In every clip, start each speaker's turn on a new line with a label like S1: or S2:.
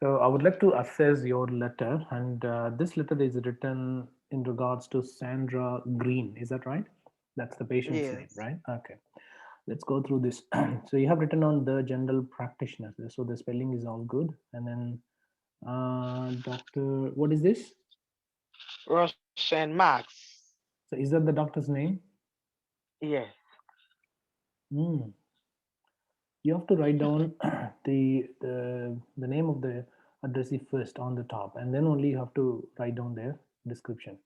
S1: So I would like to assess your letter, and this letter is written in regards to Sandra Green. Is that right? That's the patient's name,
S2: Yes.
S1: right? Okay. Let's go through this. So you have written on the general practitioner. So the spelling is all good. And then doctor, what is this?
S2: Russian Max.
S1: So is that the doctor's name?
S2: Yes.
S1: Hmm. You have to write down the name of the addressee first on the top, and then only you have to write down their description.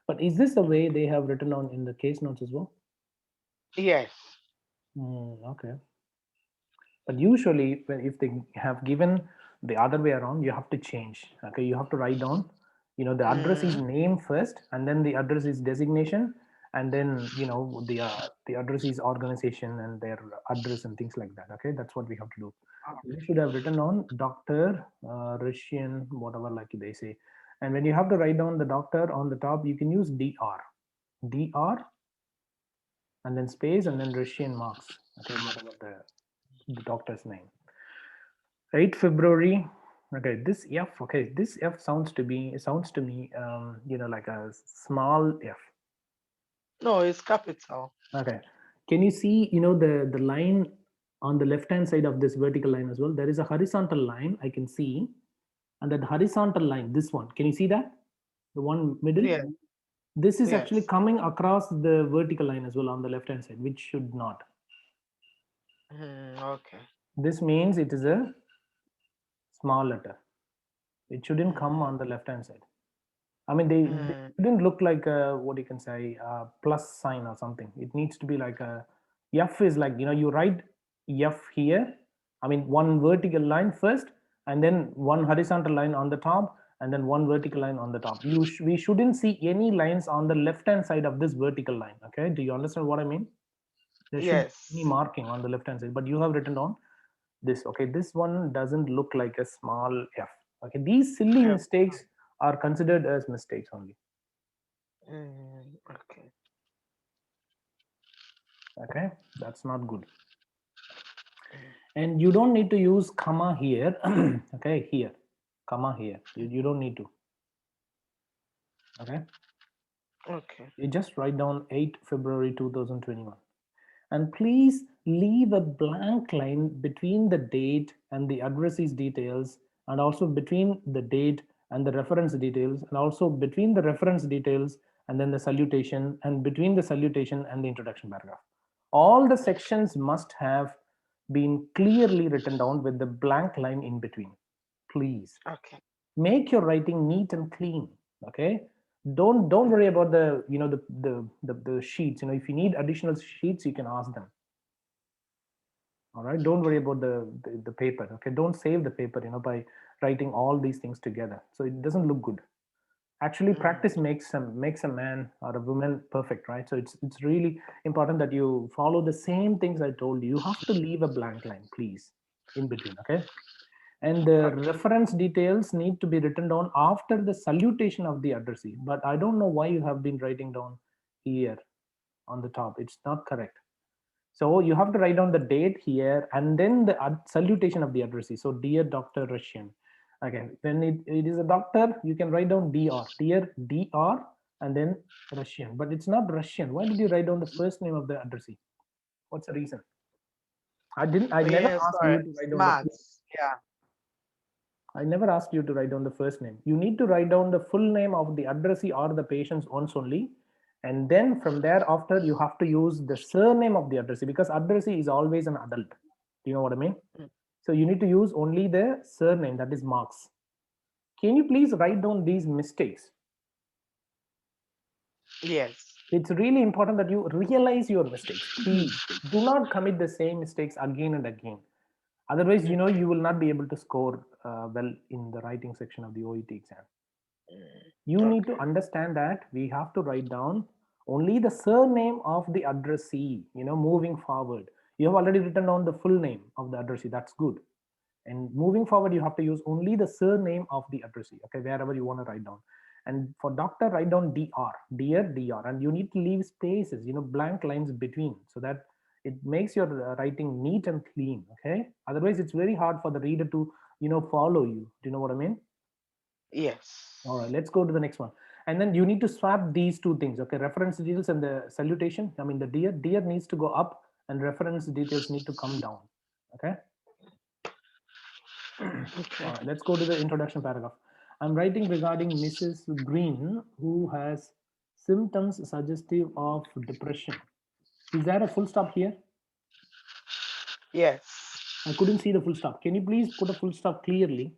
S1: But is this the way they have written on in the case notes as well?
S2: Yes.
S1: Okay. But usually, if they have given the other way around, you have to change. Okay, you have to write down, the addressee's
S2: Mm,
S1: name first, and then the addressee's designation, and then the addressee's organization and their address and things like that. Okay, that's what we have to do. You should have written on doctor, Russian, whatever like they say. And when you have to write down the doctor on the top, you can use dr, and then space, and then Russian marks. Okay, whatever the doctor's name. 8 February. Okay, this F. Okay, this F sounds to me, like a small F.
S2: no, it's capital.
S1: Okay, can you see, the line on the left hand side of this vertical line as well? There is a horizontal line I can see, and that horizontal line, this one, can you see that? The one middle.
S2: Yes.
S1: This is actually
S2: Yes.
S1: coming across the vertical line as well on the left hand side, which should not.
S2: Okay.
S1: This means it is a small letter. It shouldn't come
S2: Mm,
S1: on the left hand side. I mean, they
S2: mm,
S1: didn't look like a, what you can say, a plus sign or something. It needs to be like a F is like, you write F here. I mean, one vertical line first, and then one horizontal line on the top, and then one vertical line on the top. We shouldn't see any lines on the left hand side of this vertical line. Okay, do you understand what I mean? There should be any
S2: yes.
S1: marking on the left hand side, but you have written down this. Okay, this one doesn't look like a small F. Okay, these silly
S2: Yep.
S1: mistakes are considered as mistakes only.
S2: Okay.
S1: Okay, that's not good. And you don't need to use comma here. Okay, here, comma here, you don't need to. Okay,
S2: Okay.
S1: you just write down 8 February 2021, and please leave a blank line between the date and the addressee's details, and also between the date and the reference details, and also between the reference details and then the salutation, and between the salutation and the introduction paragraph. All the sections must have been clearly written down with the blank line in between. Please
S2: Okay.
S1: make your writing neat and clean. Okay, don't worry about the the sheets. If you need additional sheets, you can ask them. All right, don't worry
S2: Okay.
S1: about the paper. Okay, don't save the paper by writing all these things together, so it doesn't look good. Actually,
S2: Mm,
S1: practice makes a man or a woman perfect, right? So it's really important that you follow the same things I told you. You have to leave a blank line, please, in between. Okay, and the
S2: okay.
S1: reference details need to be written down after the salutation of the addressee, but I don't know why you have been writing down here on the top. It's not correct. So you have to write down the date here and then the salutation of the addressee. So dear Dr. Russian. Okay, when it is a doctor, you can write down dr, dear dr, and then Russian, but it's not Russian. Why did you write down the first name of the addressee? What's the reason? I never
S2: Yes,
S1: asked
S2: sorry.
S1: you to write down the first.
S2: Max. Yeah.
S1: I never asked you to write down the first name. You need to write down the full name of the addressee or the patient's once only. And then from there after, you have to use the surname of the addressee, because addressee is always an adult. Do you know what I mean?
S2: Mm,
S1: So you need to use only the surname, that is Marks. Can you please write down these mistakes?
S2: yes.
S1: It's really important that you realize your mistakes. Please do not commit the same mistakes again and again. Otherwise,
S2: Okay.
S1: you will not be able to score well in the writing section of the OET exam. You need to
S2: Okay.
S1: understand that we have to write down only the surname of the addressee, moving forward. You have already written down the full name of the addressee. That's good. And moving forward, you have to use only the surname of the addressee, okay, wherever you want to write down. And for doctor, write down dr, dear dr, and you need to leave spaces, blank lines between, so that it makes your writing neat and clean. Okay, otherwise it's very hard for the reader to follow you. Do you know what I mean? All
S2: Yes.
S1: right, let's go to the next one. And then you need to swap these two things. Okay, reference details and the salutation. I mean, the dear needs to go up, and reference details need to come down. Okay.
S2: Okay.
S1: All right, let's go to the introduction paragraph. I'm writing regarding Mrs. Green, who has symptoms suggestive of depression. Is there a full stop here?
S2: Yes.
S1: I couldn't see the full stop. Can you please put a full stop clearly?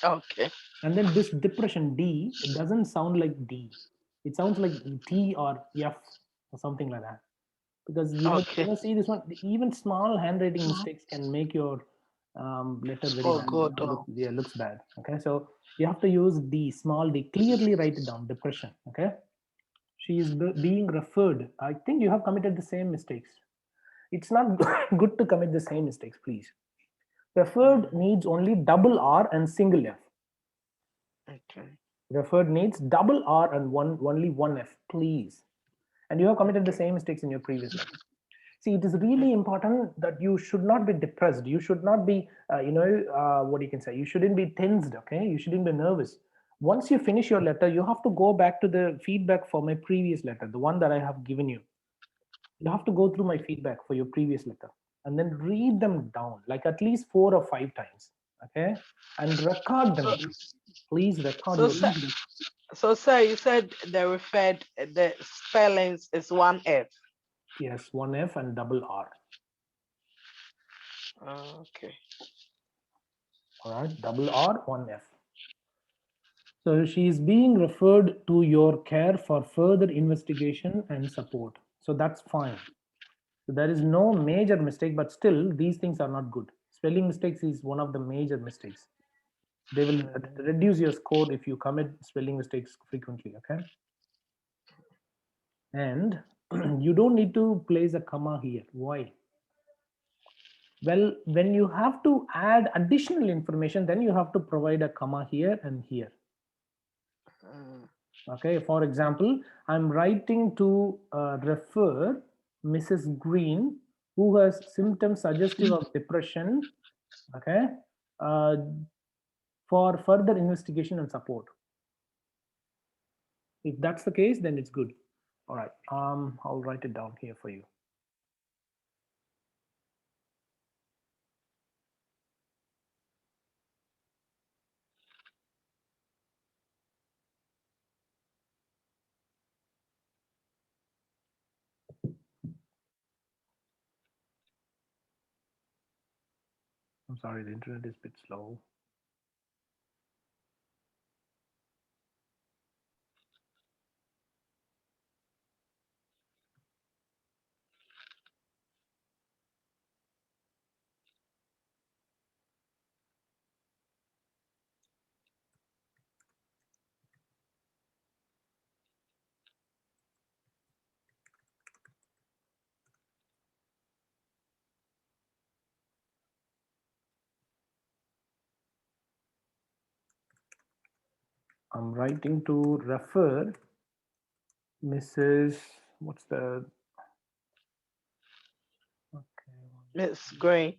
S2: Okay.
S1: And then this depression, D, it doesn't sound like D. It sounds like T or F or something like that. Because
S2: Okay.
S1: see this one, even small handwriting mistakes can make your letter very
S2: Oh,
S1: bad.
S2: good.
S1: Yeah, looks bad. Okay, so you have to use D, small d, clearly write it down. Depression. Okay, she is being referred. I think you have committed the same mistakes. It's not good to commit the same mistakes, please. Referred needs only double R and single F.
S2: Okay.
S1: Referred needs double R and only one F, please. And you have committed the
S2: Okay.
S1: same mistakes in your previous letter. See, it is really important that you should not be depressed. You should not be, what you can say. You shouldn't be tensed. Okay, you shouldn't be nervous. Once you finish your letter, you have to go back to the feedback for my previous letter, the one that I have given you. You have to go through my feedback for your previous letter and then read them down, like at least 4 or 5 times. Okay, and record them.
S2: So,
S1: Please record
S2: so,
S1: your.
S2: sir, sir, you said the referred the spellings is one F.
S1: Yes, one F and double R.
S2: Okay.
S1: All right, double R, one F. So she is being referred to your care for further investigation and support. So that's fine. So there is no major mistake, but still these things are not good. Spelling mistakes is one of the major mistakes. They will reduce your score if you commit spelling mistakes frequently. Okay. And you don't need to place a comma here. Why? Well, when you have to add additional information, then you have to provide a comma here and here. Okay, for example, I'm writing to refer Mrs. Green, who has symptoms suggestive of depression, okay, uh, for further investigation and support. If that's the case, then it's good. All right, I'll write it down here for you. I'm sorry, the internet is a bit slow. I'm writing to refer Mrs. What's the okay?
S2: Miss Green.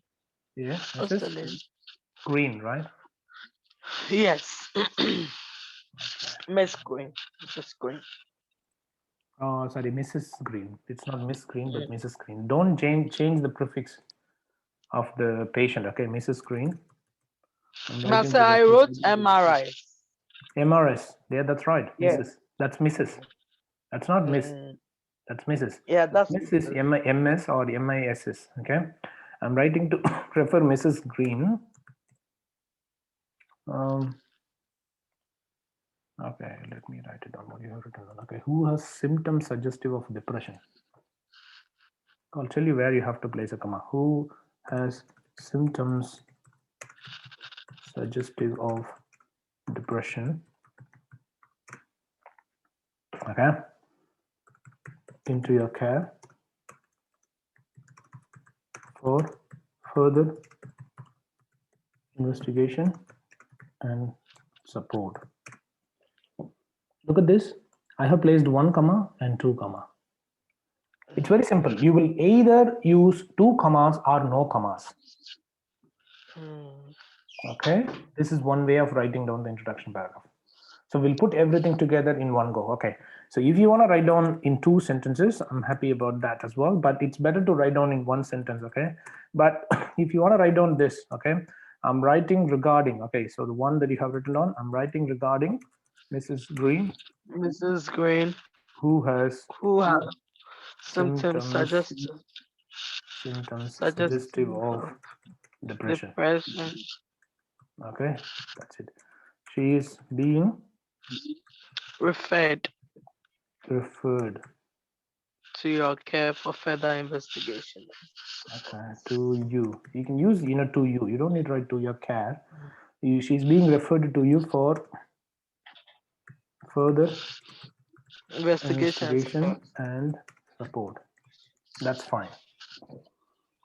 S1: Yeah,
S2: What's the
S1: Mrs.
S2: name?
S1: Green, right?
S2: Yes.
S1: Okay.
S2: Miss Green. Miss Green.
S1: Oh, sorry, Mrs. Green. It's not Miss Green, but Mrs. Green. Don't change the prefix of the patient. Okay, Mrs. Green. I'm
S2: Now,
S1: writing
S2: sir,
S1: to
S2: I
S1: refer
S2: wrote MRI.
S1: MRS. Yeah, that's right.
S2: Yeah.
S1: Mrs. That's Mrs. That's not Miss.
S2: Mm,
S1: That's Mrs.
S2: yeah, that's
S1: Miss is MS or MISS. Okay. I'm writing to refer Mrs. Green. Okay, let me write it down. What you have written down. Okay, who has symptoms suggestive of depression? I'll tell you where you have to place a comma. Who has symptoms suggestive of depression? Okay, into your care for further investigation and support. Look at this. I have placed one comma and two comma. It's very simple. You will either use two commas or no commas. Okay, this is one way of writing down the introduction paragraph. So we'll put everything together in one go. Okay, so if you want to write down in 2 sentences, I'm happy about that as well, but it's better to write down in 1 sentence. Okay, but if you want to write down this, okay, I'm writing regarding. Okay, so the one that you have written down, I'm writing regarding Mrs. Green,
S2: Mrs. Green,
S1: who has
S2: who have symptoms
S1: symptoms suggestive
S2: suggestive
S1: of
S2: of
S1: depression.
S2: depression,
S1: Okay, that's it. She is being
S2: referred
S1: referred,
S2: to your care for further investigation.
S1: okay, to you. You can use to you. You don't need to write to your care. She's being referred to you for further
S2: Investigation and
S1: investigation
S2: support.
S1: and support. That's fine.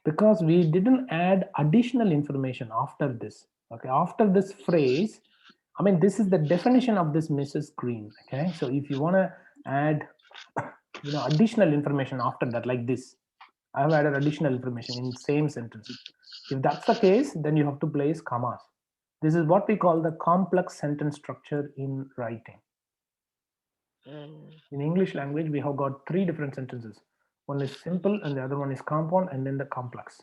S1: Because we didn't add additional information after this. Okay, after this phrase, I mean, this is the definition of this Mrs. Green. Okay, so if you want to add additional information after that, like this, I have added additional information in same sentence. If that's the case, then you have to place commas. This is what we call the complex sentence structure in writing.
S2: Mm.
S1: In English language, we have got 3 different sentences. One is simple and the other one is compound and then the complex.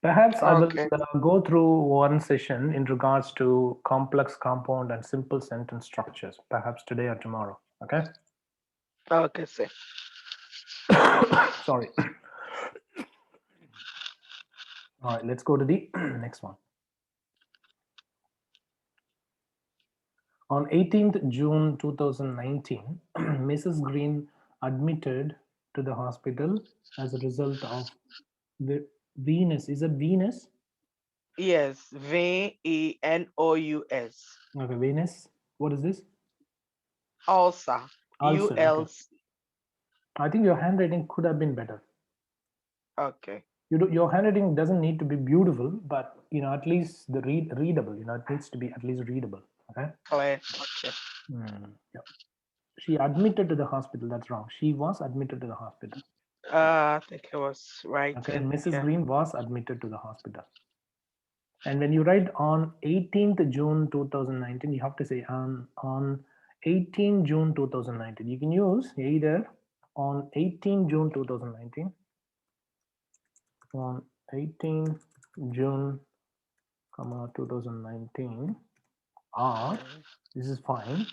S1: Perhaps I will
S2: Okay.
S1: go through one session in regards to complex, compound, and simple sentence structures, perhaps today or tomorrow. Okay?
S2: Okay, sir.
S1: Sorry. All right, let's go to the next one. On 18th June 2019, Mrs. Green admitted to the hospital as a result of Venus. Is it Venus?
S2: Yes, Venous.
S1: Okay, Venus. What is this?
S2: Ulcer.
S1: Ulcer. Okay.
S2: ULC.
S1: I think your handwriting could have been better.
S2: Okay.
S1: Your handwriting doesn't need to be beautiful, but at least the readable. It needs to be at least readable. Okay.
S2: Clear. Okay.
S1: Yeah. She admitted to the hospital. That's wrong. She was admitted to the hospital.
S2: I think it was
S1: Okay,
S2: writing.
S1: Mrs.
S2: Yeah.
S1: Green was admitted to the hospital. And when you write on 18th June 2019, you have to say on 18 June 2019. You can use either on 18 June 2019, on 18 June, 2019, or this is fine.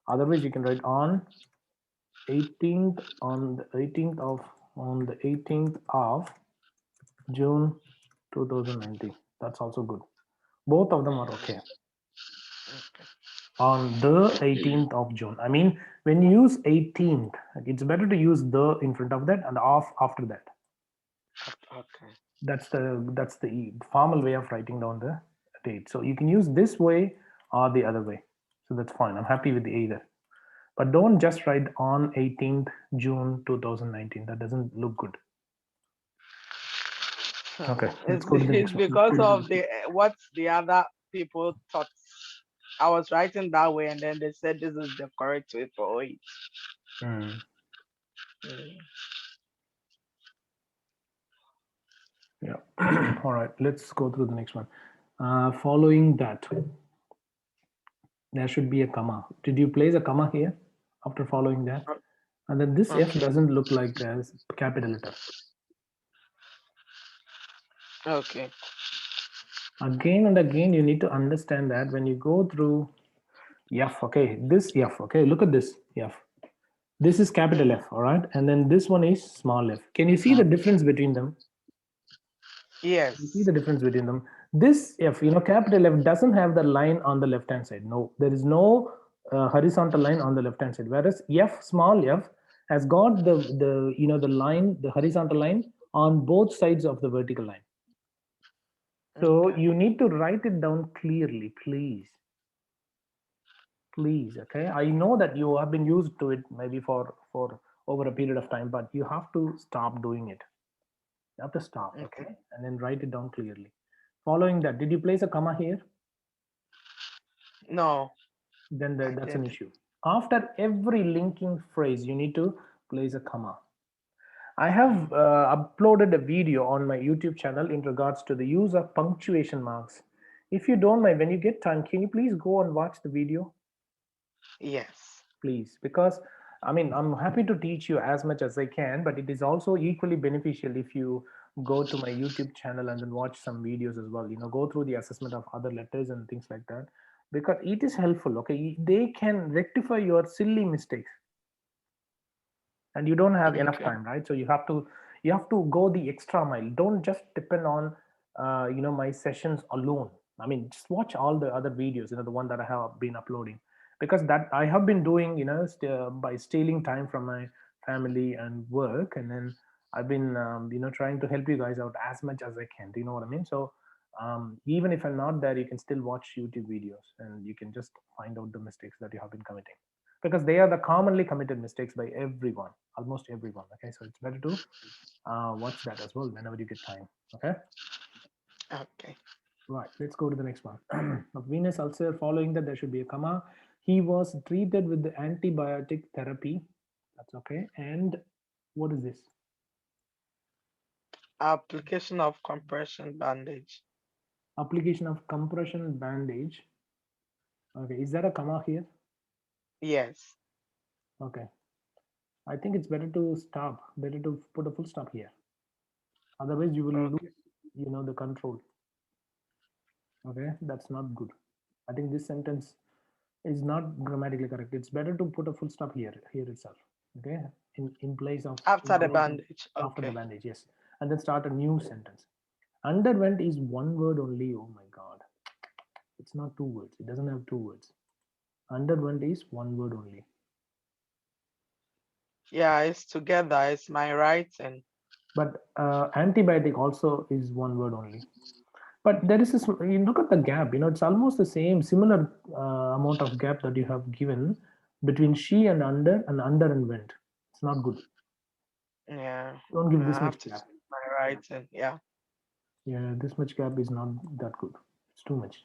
S1: Otherwise, you can write on 18th on the 18th of June 2019. That's also good. Both of them are okay. On the 18th of June. I mean, when you use 18th, it's better to use the in front of that and off after that.
S2: Okay.
S1: That's the formal way of writing down the date. So you can use this way or the other way. So that's fine. I'm happy with either. But don't just write on 18th June 2019. That doesn't look good. Okay, let's go to the
S2: It's
S1: next one.
S2: because of the what the other people thought. I was writing that way, and then they said this is the correct way for it.
S1: Mm, yeah. All right, let's go through the next one. Following that, there should be a comma. Did you place a comma here after following that? And then this F
S2: Okay.
S1: doesn't look like a capital letter.
S2: Okay.
S1: Again and again, you need to understand that when you go through F, okay, this F, okay, look at this F. This is capital F, all right, and then this one is small f. Can you see the difference between them? You see
S2: Yes.
S1: the difference between them. This F, capital F doesn't have the line on the left hand side. No, there is no horizontal line on the left hand side. Whereas F, small f, has got the line, the horizontal line on both sides of the vertical line. So
S2: Okay.
S1: you need to write it down clearly, please. Please, okay. I know that you have been used to it maybe for over a period of time, but you have to stop doing it. You have to stop,
S2: Okay.
S1: okay, and then write it down clearly. Following that, did you place a comma here?
S2: No,
S1: Then
S2: I
S1: that's an
S2: didn't.
S1: issue. After every linking phrase, you need to place a comma. I have uploaded a video on my YouTube channel in regards to the use of punctuation marks. If you don't mind, when you get time, can you please go and watch the video?
S2: Yes.
S1: Please, because I mean, I'm happy to teach you as much as I can, but it is also equally beneficial if you go to my YouTube channel and then watch some videos as well. Go through the assessment of other letters and things like that, because it is helpful. Okay, they can rectify your silly mistakes, and you don't have enough
S2: Okay.
S1: time, right? So you have to go the extra mile. Don't just depend on my sessions alone. I mean, just watch all the other videos, the one that I have been uploading, because that I have been doing, by stealing time from my family and work, and then I've been trying to help you guys out as much as I can. Do you know what I mean? So even if I'm not there, you can still watch YouTube videos and you can just find out the mistakes that you have been committing, because they are the commonly committed mistakes by everyone, almost everyone. Okay, so it's better to watch that as well whenever you get time. Okay,
S2: Okay.
S1: right. Let's go to the next one. A venous ulcer. Following that, there should be a comma. He was treated with the antibiotic therapy. That's okay. And what is this?
S2: Application of compression bandage.
S1: Application of compression bandage. Okay, is there a comma here?
S2: Yes.
S1: Okay, I think it's better to stop. Better to put a full stop here. Otherwise, you will
S2: Okay.
S1: lose, the control. Okay, that's not good. I think this sentence is not grammatically correct. It's better to put a full stop here itself. Okay, in place of
S2: After the
S1: acknowledging
S2: bandage.
S1: after the
S2: Okay.
S1: bandage, yes, and then start a new sentence. Underwent is one word only. Oh my god, it's not two words. It doesn't have two words. Underwent is one word only.
S2: Yeah, it's together. It's my writing.
S1: But antibiotic also is one word only. But there is this, you look at the gap, it's almost the same, similar amount of gap that you have given between she and under and went. It's not good.
S2: Yeah.
S1: Don't give this
S2: I
S1: much
S2: have to
S1: gap.
S2: change my writing. Yeah.
S1: Yeah, this much gap is not that good. It's too much.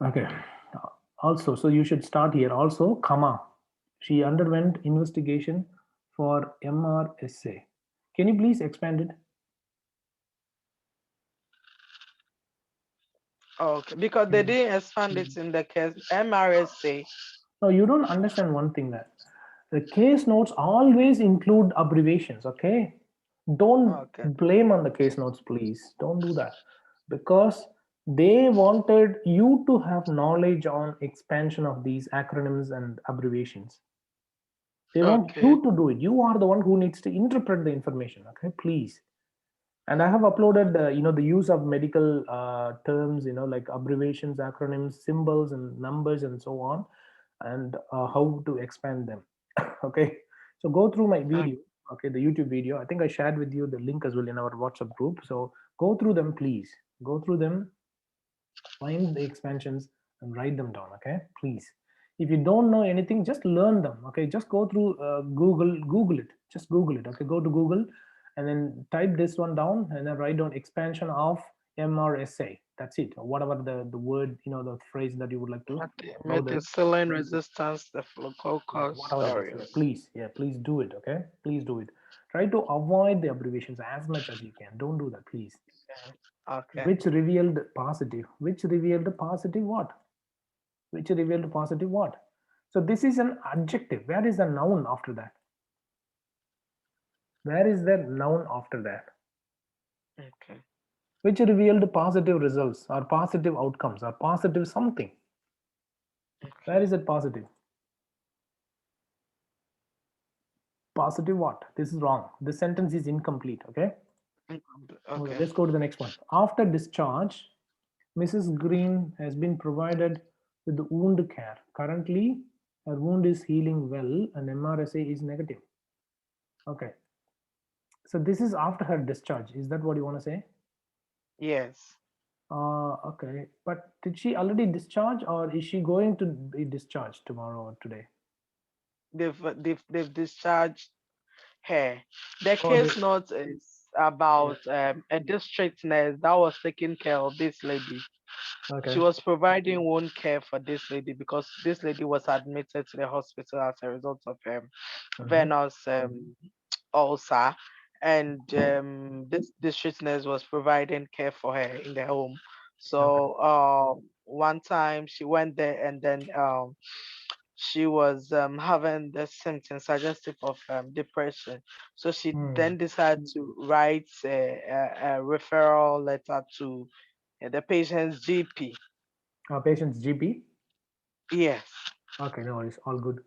S1: Okay. Also, so you should start here. Also, comma. She underwent investigation for MRSA. Can you please expand it?
S2: Okay. Because they
S1: Mm.
S2: didn't expand it in the case MRSA.
S1: No, you don't understand one thing, that the case notes always include abbreviations. Okay, don't
S2: Okay.
S1: blame on the case notes, please. Don't do that, because they wanted you to have knowledge on expansion of these acronyms and abbreviations. They want
S2: Okay.
S1: you to do it. You are the one who needs to interpret the information. Okay, please. And I have uploaded the use of medical terms, like abbreviations, acronyms, symbols and numbers and so on, and how to expand them. Okay, so go through my
S2: Okay.
S1: video. Okay, the YouTube video, I think I shared with you the link as well in our WhatsApp group. So go through them, please. Go through them, find the expansions and write them down. Okay, please. If you don't know anything, just learn them. Okay, just go through Google it. Just Google it. Okay, go to Google and then type this one down and then write down expansion of MRSA. That's it. Whatever the word, the phrase that you would like to know, the
S2: Methicillin resistance
S1: yeah,
S2: staphylococcus
S1: whatever it is. Yeah,
S2: aureus.
S1: please, yeah, please do it. Okay, please do it. Try to avoid the abbreviations as much as you can. Don't do that, please.
S2: Yeah. Okay.
S1: Which revealed positive? Which revealed positive what? Which revealed positive what? So this is an adjective. Where is the noun after that? Where is the noun after that?
S2: Okay.
S1: Which revealed positive results or positive outcomes or positive something? Where
S2: Okay.
S1: is it positive? Positive what? This is wrong. This sentence is incomplete. Okay. Okay,
S2: Okay.
S1: let's go to the next one. After discharge, Mrs. Green has been provided with the wound care. Currently, her wound is healing well and MRSA is negative. Okay, so this is after her discharge. Is that what you want to say?
S2: Yes.
S1: Okay, but did she already discharge or is she going to be discharged tomorrow or today?
S2: They've discharged her. The
S1: Oh,
S2: case note is
S1: yeah.
S2: about a district nurse that was taking care of this lady. She
S1: Okay.
S2: was providing wound care for this lady because this lady was admitted to the hospital as a result of
S1: Mm-hmm.
S2: venous ulcer, and this district nurse was providing care for her in the home.
S1: Okay.
S2: So one time she went there, and then she was having the symptoms suggestive of depression. So she
S1: Hmm.
S2: then decided to write a referral letter to the patient's GP.
S1: Patient's GP.
S2: Yes,
S1: Okay, no worries. All good.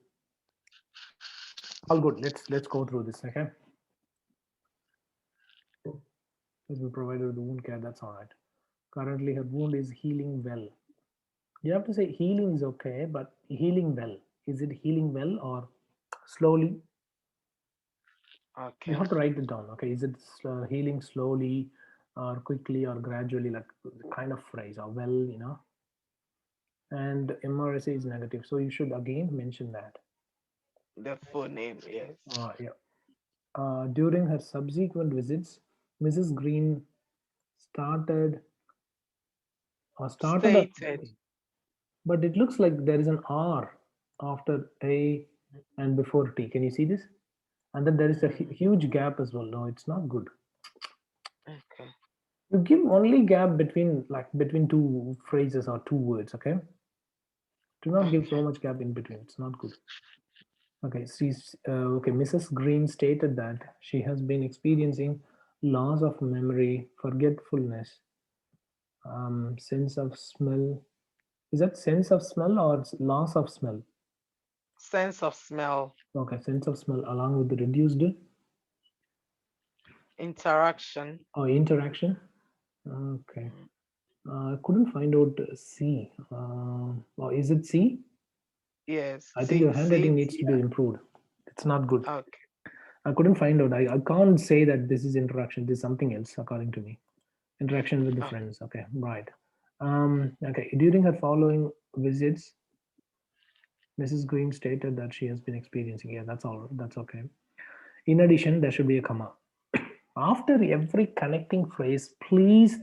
S1: All good. Let's go through this. Okay. Has been provided with wound care. That's all right. Currently, her wound is healing well. You have to say healing is okay, but healing well. Is it healing well or slowly? You
S2: okay.
S1: have to write it down. Okay. Is it healing slowly or quickly or gradually, like kind of phrase or well, and MRSA is negative. So you should again mention that.
S2: The full name, yes.
S1: Yeah. During her subsequent visits, Mrs. Green started started a,
S2: Stated.
S1: but it looks like there is an R after A and before T. Can you see this? And then there is a
S2: Mm,
S1: huge gap as well. No, it's not good.
S2: okay.
S1: You give only gap between between two phrases or two words. Okay, do not give so
S2: Okay.
S1: much gap in between. It's not good. Okay, she's okay. Mrs. Green stated that she has been experiencing loss of memory, forgetfulness, sense of smell. Is that sense of smell or loss of smell?
S2: Sense of smell.
S1: Okay, sense of smell along with the reduced
S2: Interaction.
S1: interaction. Okay,
S2: Mm,
S1: I couldn't find out C. Or is it C?
S2: yes.
S1: I think your
S2: See
S1: handwriting
S2: it
S1: needs to be
S2: here.
S1: improved. It's not good.
S2: Okay.
S1: I couldn't find out. I can't say that this is interaction. This is something else, according to me. Interaction with the
S2: Okay.
S1: friends. Okay, right. Okay. During her following visits, Mrs. Green stated that she has been experiencing. Yeah, that's all. That's okay. In addition, there should be a comma. After every connecting phrase, please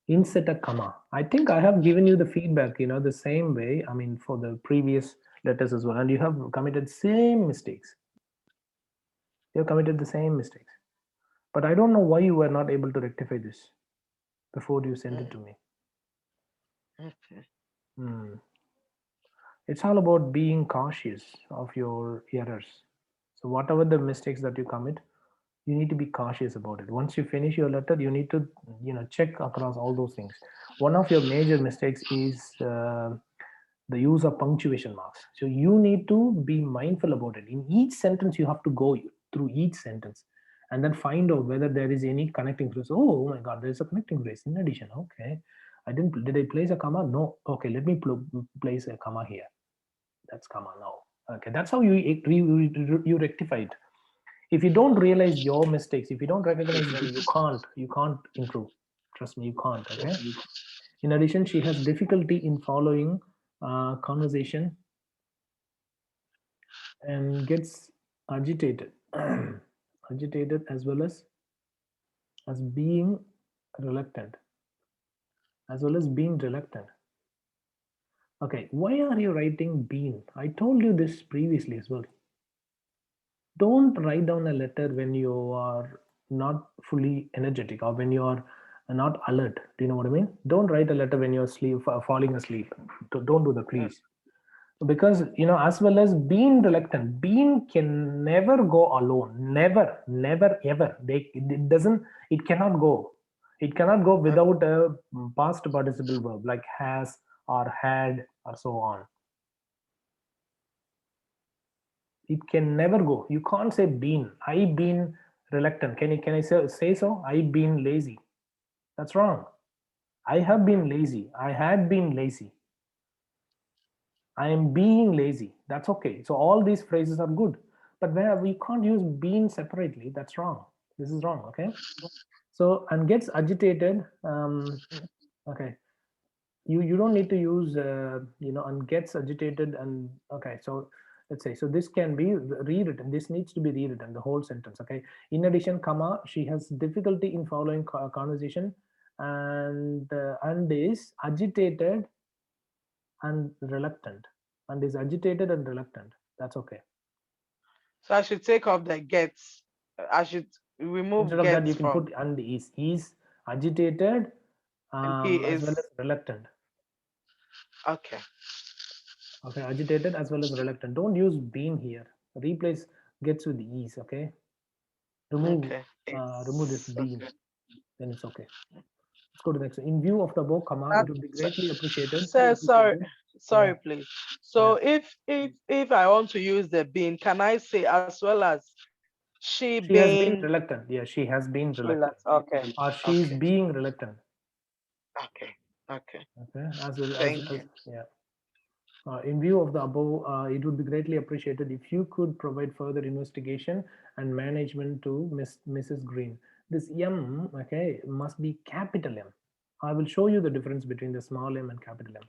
S1: insert a comma. I think I have given you the feedback, the same way. I mean, for the previous letters as well, and you have committed same mistakes. You have committed the same mistakes. But I don't know why you were not able to rectify this before you sent it
S2: Mm,
S1: to me.
S2: okay.
S1: Hmm. It's all about being cautious of your errors. So whatever the mistakes that you commit, you need to be cautious about it. Once you finish your letter, you need to check across all those things. One of your major mistakes is the use of punctuation marks. So you need to be mindful about it. In each sentence, you have to go through each sentence and then find out whether there is any connecting phrase. Oh my God, there is a connecting phrase. In addition, okay, I didn't. Did I place a comma? No. Okay, let me place a comma here. That's comma now. Okay, that's how you rectify it. If you don't realize your mistakes, if you don't recognize them, you can't improve. Trust me, you can't. Okay. In addition, she has difficulty in following conversation and gets agitated, agitated as being reluctant, as well as being reluctant. Okay, why are you writing been? I told you this previously as well. Don't write down a letter when you are not fully energetic or when you are not alert. Do you know what I mean? Don't write a letter when you're falling asleep. Don't do that, please. Because as well as being reluctant, being can never go alone. Never, never, ever. It doesn't. It cannot go. It cannot go
S2: Okay.
S1: without a past participle verb like has or had or so on. It can never go. You can't say been. I been reluctant. Can I say so? I been lazy. That's wrong. I have been lazy. I had been lazy. I am being lazy. That's okay. So all these phrases are good. But where we can't use been separately, that's wrong. This is wrong. Okay. So and gets agitated. Okay. You don't need to use and gets agitated and okay. So let's say so this can be rewritten. This needs to be rewritten the whole sentence. Okay. In addition, comma, she has difficulty in following conversation and is agitated and reluctant and is agitated and reluctant. That's okay.
S2: So I should take off the gets. I should remove
S1: Instead of that, you
S2: gets
S1: can
S2: from,
S1: put and is. He's agitated,
S2: and he
S1: as well
S2: is
S1: as reluctant.
S2: okay.
S1: Okay, agitated as well as reluctant. Don't use been here. Replace gets with ease. Okay, remove
S2: Okay.
S1: remove this
S2: It's
S1: been.
S2: okay.
S1: Then it's okay. Let's go to the next one. In view of the above, comma,
S2: That
S1: it would be greatly appreciated.
S2: says sorry,
S1: Appreciated. Yeah,
S2: sorry, please.
S1: yeah.
S2: So if I want to use the being, can I say as well as she
S1: She has been
S2: being
S1: reluctant. Yeah, she has been reluctant,
S2: relaxed? Okay.
S1: or she is
S2: Okay.
S1: being reluctant.
S2: Okay. Okay.
S1: Okay, as well
S2: Thank
S1: as
S2: you.
S1: yeah. In view of the above, it would be greatly appreciated if you could provide further investigation and management to Mrs. Green. This M, okay, must be capital M. I will show you the difference between the small m and capital M.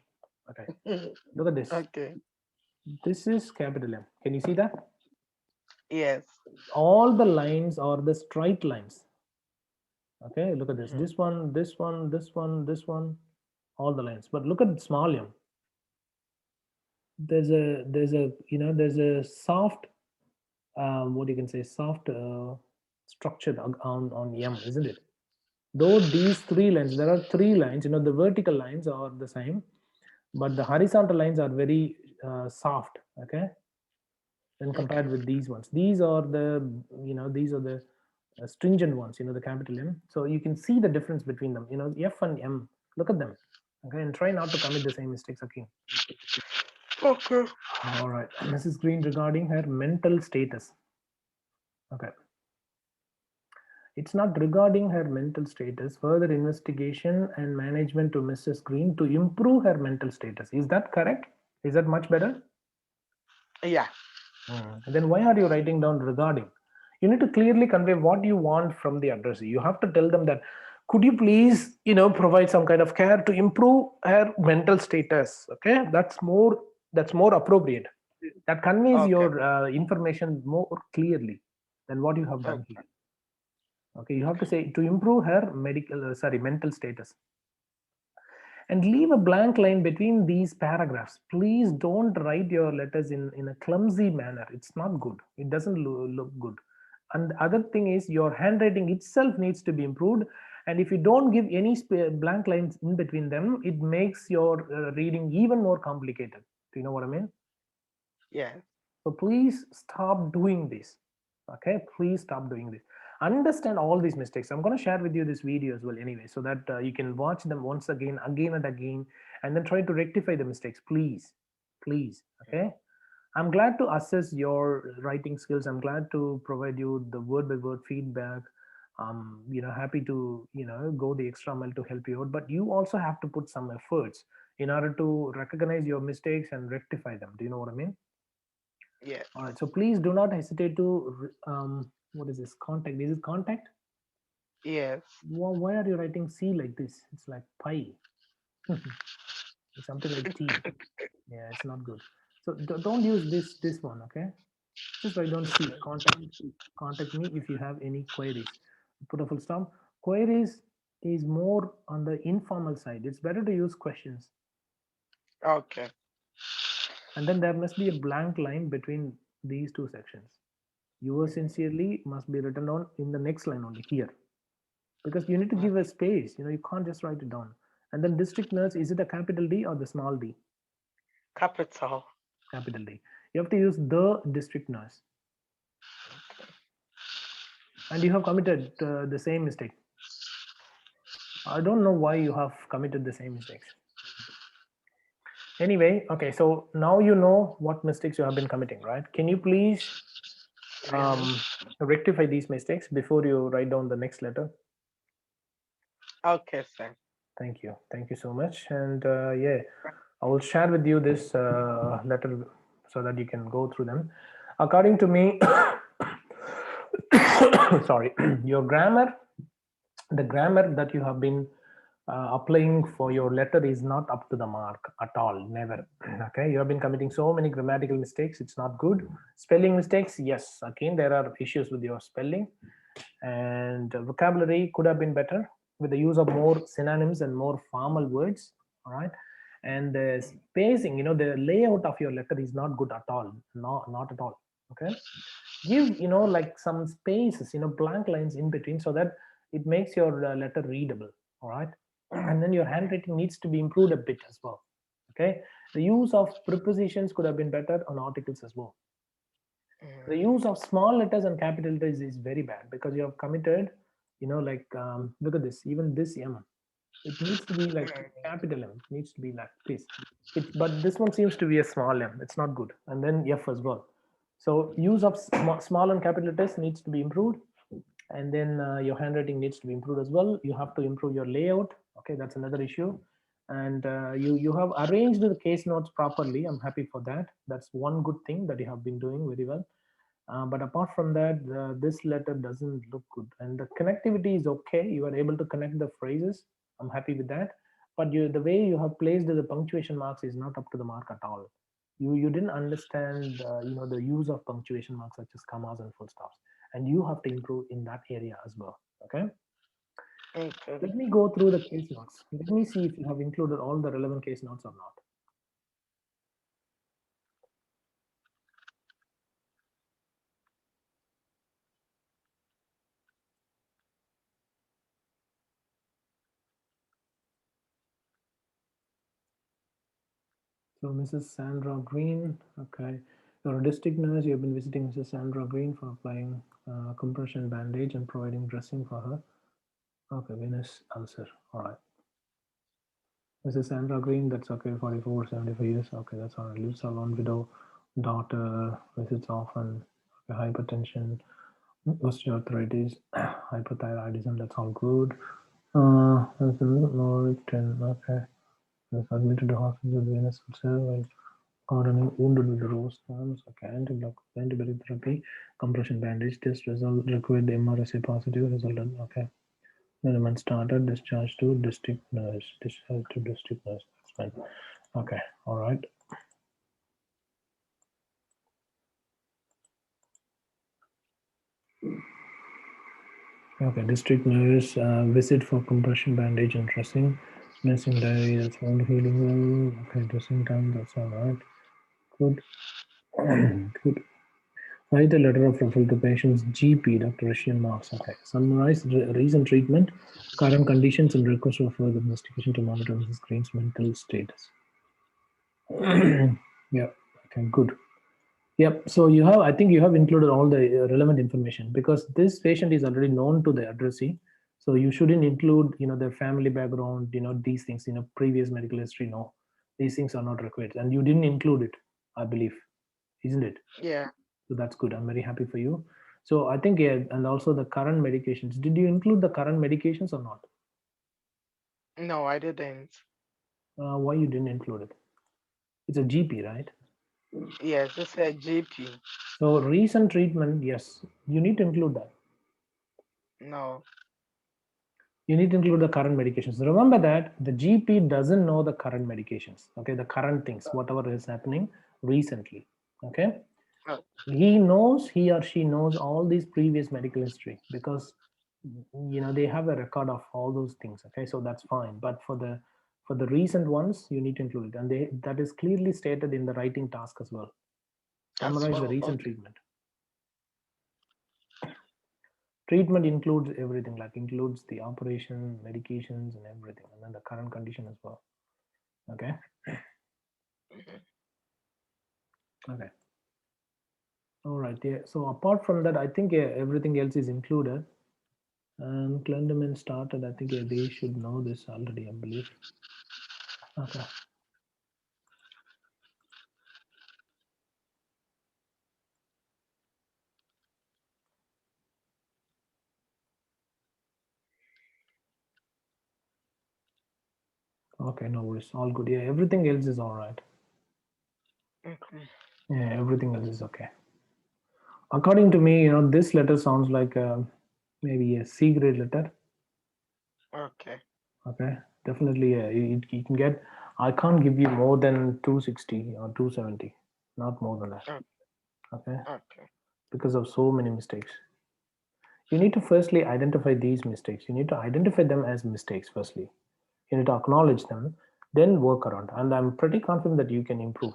S1: Okay, look at this.
S2: Okay.
S1: This is capital M. Can you see that?
S2: Yes.
S1: All the lines are the straight lines. Okay, look at this.
S2: Mhm.
S1: This one, this one, this one, this one, all the lines. But look at small m. There's a soft what you can say soft structure on M, isn't it? Though these three lines, there are three lines. The vertical lines are the same, but the horizontal lines are very soft. Okay, when
S2: Okay.
S1: compared with these ones, these are the stringent ones. The capital M. So you can see the difference between them. F and M. Look at them. Okay, and try not to commit the same mistakes again.
S2: Okay.
S1: All right, Mrs. Green regarding her mental status. Okay. It's not regarding her mental status. Further investigation and management to Mrs. Green to improve her mental status. Is that correct? Is that much better?
S2: Yeah.
S1: Then why are you writing down regarding? You need to clearly convey what you want from the addressee. You have to tell them that, could you please, provide some kind of care to improve her mental status? Okay, that's more appropriate. That conveys
S2: Okay.
S1: your information more clearly than what you have done
S2: Okay.
S1: here. Okay, you have to
S2: Okay.
S1: say to improve her mental status, and leave a blank line between these paragraphs. Please don't write your letters in a clumsy manner. It's not good. It doesn't look good. And the other thing is, your handwriting itself needs to be improved. And if you don't give any blank lines in between them, it makes your reading even more complicated. Do you know what I mean?
S2: Yes.
S1: So please stop doing this. Okay, please stop doing this. Understand all these mistakes. I'm going to share with you this video as well anyway, so that you can watch them once again and again, and then try to rectify the mistakes. Please, please. Okay. I'm glad to assess your writing skills. I'm glad to provide you the word by word feedback. Happy to go the extra mile to help you out. But you also have to put some efforts in order to recognize your mistakes and rectify them. Do you know what I mean?
S2: Yes.
S1: All right. So please do not hesitate to what is this contact? Is it contact?
S2: Yes.
S1: Why are you writing C like this? It's like pi. It's something like T. Yeah, it's not good. So don't use this one. Okay. Just write down C. Contact. Contact me if you have any queries. Put a full stop. Queries is more on the informal side. It's better to use questions.
S2: Okay.
S1: And then there must be a blank line between these two sections. Yours sincerely must be written down in the next line only here, because you need to give a space. You can't just write it down. And then district nurse, is it a capital D or the small d?
S2: Capital.
S1: Capital D. You have to use the district nurse. And you have committed the same mistake. I don't know why you have committed the same mistakes. Anyway, okay, so now you know what mistakes you have been committing, right? Can you please
S2: Mhm.
S1: rectify these mistakes before you write down the next letter?
S2: Okay, sir.
S1: Thank you so much. And yeah, I will share with you this letter so that you can go through them. According to me, sorry, your grammar, the grammar that you have been applying for your letter is not up to the mark at all. Never. Okay, you have been committing so many grammatical mistakes. It's not good. Spelling mistakes, yes. Again, there are issues with your spelling, and vocabulary could have been better with the use of more synonyms and more formal words. All right. And the spacing, the layout of your letter is not good at all. No, not at all. Okay, give like some spaces, blank lines in between, so that it makes your letter readable. All right, and then your handwriting needs to be improved a bit as well. Okay, the use of prepositions could have been better on articles as well. The use of small letters and capital letters is very bad, because you have committed, like, look at this, even this M, it needs to be like capital M, it needs to be like this. But this one seems to be a small M, it's not good. And then F as well. So use of small and capital letters needs to be improved. And then your handwriting needs to be improved as well. You have to improve your layout. Okay, that's another issue. And you have arranged the case notes properly. I'm happy for that. That's one good thing that you have been doing very well. But apart from that, this letter doesn't look good, and the connectivity is okay. You are able to connect the phrases. I'm happy with that. But the way you have placed the punctuation marks is not up to the mark at all. You didn't understand the use of punctuation marks, such as commas and full stops, and you have to improve in that area as well. Okay.
S2: Okay.
S1: Let me go through the case notes. Let me see if you have included all the relevant case notes or not. So Mrs. Sandra Green, okay. You're a district nurse. You've been visiting Mrs. Sandra Green for applying compression bandage and providing dressing for her. Okay, Venus answer. All right. Mrs. Sandra Green, that's okay. 44, 75 years. Okay, that's all right. Lives alone, widow, daughter, visits often. Okay, hypertension, osteoarthritis, hypothyroidism. That's all good. Norwich 10. Okay. Was admitted to hospital with venous ulcer while gardening, wounded with rose thorns. Okay, antibiotic therapy, compression bandage. Test result required MRSA positive resulted. Okay. Measurement started. Discharge to district nurse. Discharge to district nurse. That's fine. Okay. All right. Okay. District nurse visit for compression bandage and dressing. Nursing diary. That's wound healing well. Okay. Dressing time. That's all right. Good. Good. Write a letter of referral to patient's GP, Dr. Russian Marks. Okay. Summarize recent treatment, current conditions, and request for further investigation to monitor Mrs. Green's mental status. Yeah. Okay. Good. Yep. So you have, I think you have included all the relevant information, because this patient is already known to the addressee. So you shouldn't include, their family background, these things, previous medical history. No, these things are not required, and you didn't include it, I believe, isn't it?
S2: Yeah.
S1: So that's good. I'm very happy for you. So I think, yeah, and also the current medications. Did you include the current medications or not?
S2: No, I didn't.
S1: Why you didn't include it? It's a GP, right?
S2: Yes, it said GP.
S1: So recent treatment, yes, you need to include that.
S2: No.
S1: You need to include the current medications. Remember that the GP doesn't know the current medications. Okay, the current things, whatever is happening recently. Okay,
S2: Oh,
S1: he or she knows all these previous medical history, because they have a record of all those things. Okay, so that's fine. But for the recent ones, you need to include it, and that is clearly stated in the writing task as well.
S2: as
S1: Summarize the
S2: well.
S1: recent
S2: Okay.
S1: treatment. Treatment includes everything, like includes the operation, medications, and everything, and then the current condition as well. Okay.
S2: Mhm.
S1: Okay. All right. Yeah. So apart from that, I think, yeah, everything else is included. Clendeman started. I think, yeah, they should know this already, I believe. Okay. Okay. No worries. All good. Yeah. Everything else is all right.
S2: Okay.
S1: Yeah. Everything else is okay. According to me, this letter sounds like maybe a C grade letter.
S2: Okay.
S1: Okay. Definitely. Yeah. You can get. I can't give you more than 260 or 270. Not more than that.
S2: Okay.
S1: Okay.
S2: Okay.
S1: Because of so many mistakes. You need to firstly identify these mistakes. You need to identify them as mistakes firstly. You need to acknowledge them, then work around. And I'm pretty confident that you can improve.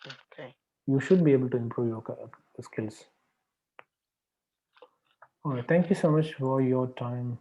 S2: Okay.
S1: you should be able to improve your skills. All right, thank you so much for your time.